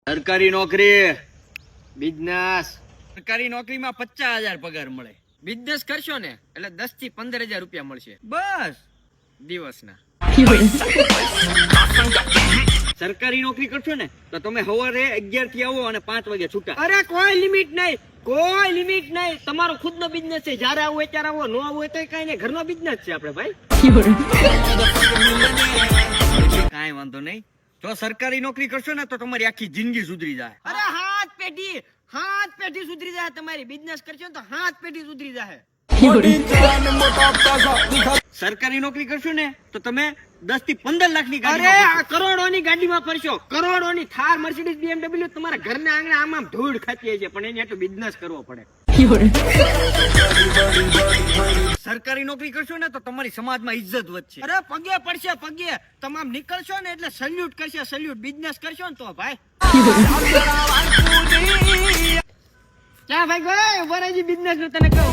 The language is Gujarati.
સરકારી નોકરી, બિઝનેસ. સરકારી નોકરીમાં 50,000 પગાર મળે. બિઝનેસ કરશો ને એટલે 10 થી 15,000 રૂપિયા મળશે બસ. દિવસના. સરકારી નોકરી કરશો ને તો તમે સવારે 11 થી આવો અને 5 વાગે છૂટા. અરે કોઈ લિમિટ નહીં, કોઈ લિમિટ નહીં. તમારો ખુદનો બિઝનેસ છે, જ્યારે આવો ત્યારે આવો, નો આવો તો કઈ નહીં. ઘરનો બિઝનેસ છે આપણે ભાઈ. કાંઈ વાંધો નહીં. જો સરકારી નોકરી કરશો ને તો તમારી આખી જિંદગી સુધરી જાય. અરે હાથ પેઢી સુધરી જાય તમારી. બિઝનેસ કરશો ને તો હાથ પેઢી સુધરી જાય. સરકારી નોકરી કરશો ને તો તમે 10 થી 15 લાખની અરે ગાડી. આ કરોડોની ગાડીમાં ફરશો, કરોડોની થાર, મર્સિડીઝ, BMW તમારા ઘરના આંગણે આમ ધૂળ ખાતી છે, પણ એની એટલું બિઝનેસ કરવો પડે. સરકારી નોકરી કરશો ને તો તમારી સમાજમાં ઇજ્જત વધશે. અરે પગે પડશે, પગે. તમામ નીકળશો ને એટલે સલ્યુટ કરશે, સલ્યુટ. બિઝનેસ કરશો ને તો ભાઈ. ક્યાં ભાઈ ગયો? ઉભા રહેજી, બિઝનેસ નું તને કહું.